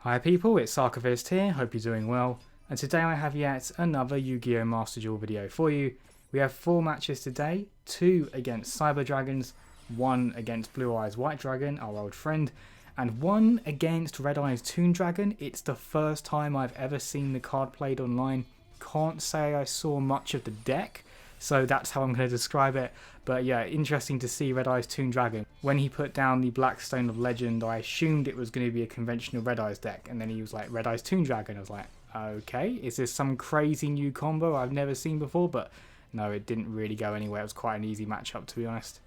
Hi people, it's Sarkovist here, hope you're doing well, and today I have yet another Yu-Gi-Oh! Master Duel video for you. We have 4 matches today, 2 against Cyber Dragons, 1 against Blue Eyes White Dragon, our old friend, and 1 against Red Eyes Toon Dragon. It's the first time I've ever seen the card played online. Can't say I saw much of the deck, so that's how I'm going to describe it. But yeah, interesting to see Red Eyes Toon Dragon. When he put down the Blackstone of Legend, I assumed it was going to be a conventional Red Eyes deck, and then he was like, Red Eyes Toon Dragon. I was like, okay, is this some crazy new combo I've never seen before? But no, it didn't really go anywhere. It was quite an easy matchup, to be honest.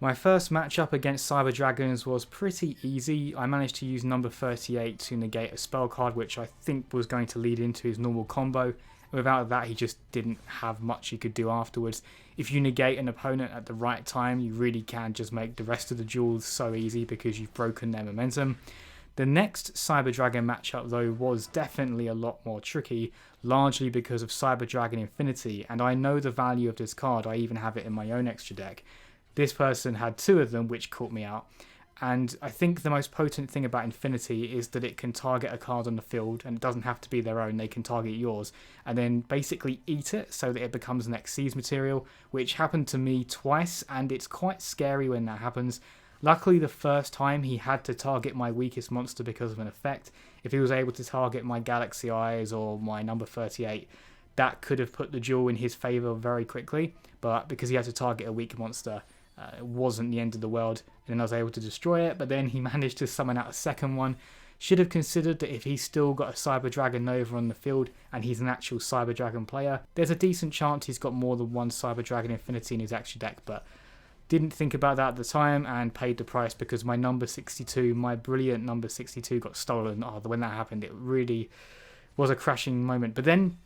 My first matchup against Cyber Dragons was pretty easy. I managed to use number 38 to negate a spell card, which I think was going to lead into his normal combo. Without that, he just didn't have much he could do afterwards. If you negate an opponent at the right time, you really can just make the rest of the duels so easy because you've broken their momentum. The next Cyber Dragon matchup, though, was definitely a lot more tricky, largely because of Cyber Dragon Infinity, and I know the value of this card. I even have it in my own extra deck. This person had 2 of them, which caught me out. And I think the most potent thing about Infinity is that it can target a card on the field, and it doesn't have to be their own, they can target yours, and then basically eat it so that it becomes an Xyz material, which happened to me twice, and it's quite scary when that happens. Luckily, the first time he had to target my weakest monster because of an effect. If he was able to target my Galaxy Eyes or my number 38, that could have put the duel in his favour very quickly, but because he had to target a weak monster, it wasn't the end of the world, and then I was able to destroy it. But then he managed to summon out a second one. Should have considered that if he's still got a Cyber Dragon Nova on the field and he's an actual Cyber Dragon player, there's a decent chance he's got more than one Cyber Dragon Infinity in his extra deck, but didn't think about that at the time and paid the price because my number 62, my brilliant number 62 got stolen. Oh, when that happened, it really was a crashing moment. But then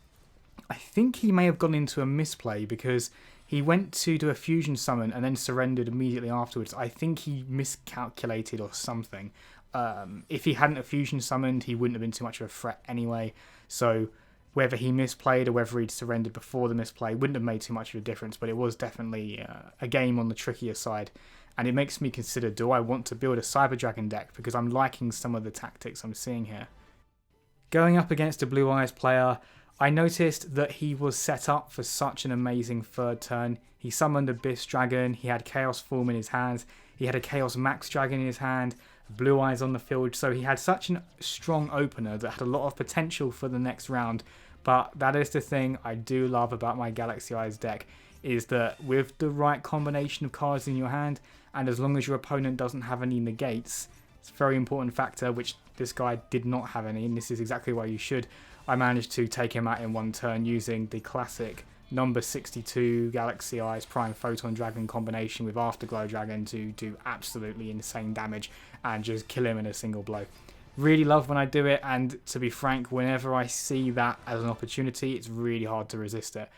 I think he may have gone into a misplay because he went to do a fusion summon and then surrendered immediately afterwards. I think he miscalculated or something. If he hadn't a fusion summoned, he wouldn't have been too much of a threat anyway. So whether he misplayed or whether he'd surrendered before the misplay wouldn't have made too much of a difference. But it was definitely a game on the trickier side. And it makes me consider, do I want to build a Cyber Dragon deck? Because I'm liking some of the tactics I'm seeing here. Going up against a Blue Eyes player, I noticed that he was set up for such an amazing third turn. He summoned Abyss Dragon, he had Chaos Form in his hands, he had a Chaos Max Dragon in his hand, Blue Eyes on the field, so he had such a strong opener that had a lot of potential for the next round. But that is the thing I do love about my Galaxy Eyes deck, is that with the right combination of cards in your hand, and as long as your opponent doesn't have any negates, it's a very important factor, which this guy did not have any, and this is exactly why you should. I managed to take him out in one turn using the classic number 62 Galaxy Eyes Prime Photon Dragon combination with Afterglow Dragon to do absolutely insane damage and just kill him in a single blow. Really love when I do it, and to be frank, whenever I see that as an opportunity, it's really hard to resist it.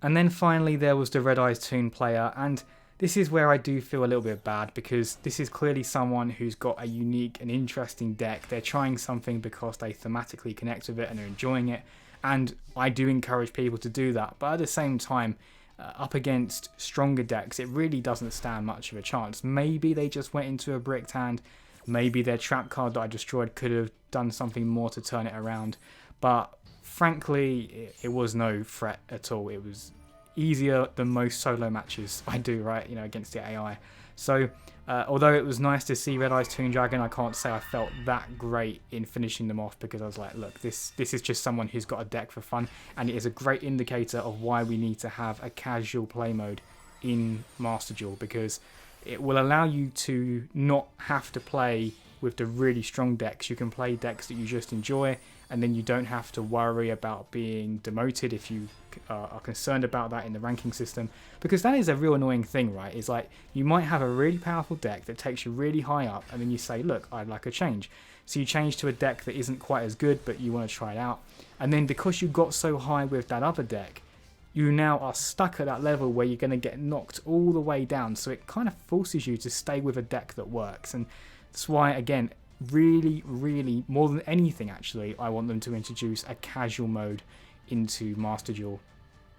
And then finally there was the Red Eyes Toon player, and this is where I do feel a little bit bad because this is clearly someone who's got a unique and interesting deck. They're trying something because they thematically connect with it and are enjoying it. And I do encourage people to do that. But at the same time, up against stronger decks, it really doesn't stand much of a chance. Maybe they just went into a bricked hand. Maybe their trap card that I destroyed could have done something more to turn it around. But frankly, it was no threat at all. It was easier than most solo matches I do, right, against the AI. So although it was nice to see Red Eyes Toon Dragon, I can't say I felt that great in finishing them off because I was like, look, this is just someone who's got a deck for fun, and it is a great indicator of why we need to have a casual play mode in Master Duel, because it will allow you to not have to play with the really strong decks. You can play decks that you just enjoy, and then you don't have to worry about being demoted if you are concerned about that in the ranking system, because that is a real annoying thing, right? It's like you might have a really powerful deck that takes you really high up, and then you say, look, I'd like a change. So you change to a deck that isn't quite as good, but you want to try it out. And then because you got so high with that other deck, you now are stuck at that level where you're going to get knocked all the way down. So it kind of forces you to stay with a deck that works. And that's why, again, really, really, more than anything actually, I want them to introduce a casual mode into Master Duel.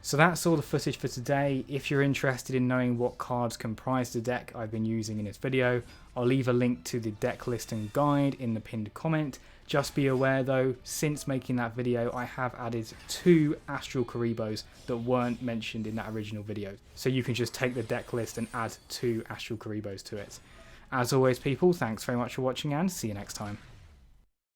So that's all the footage for today. If you're interested in knowing what cards comprise the deck I've been using in this video, I'll leave a link to the deck list and guide in the pinned comment. Just be aware though, since making that video I have added 2 Astral Karibos that weren't mentioned in that original video. So you can just take the deck list and add 2 Astral Karibos to it. As always people, thanks very much for watching and see you next time.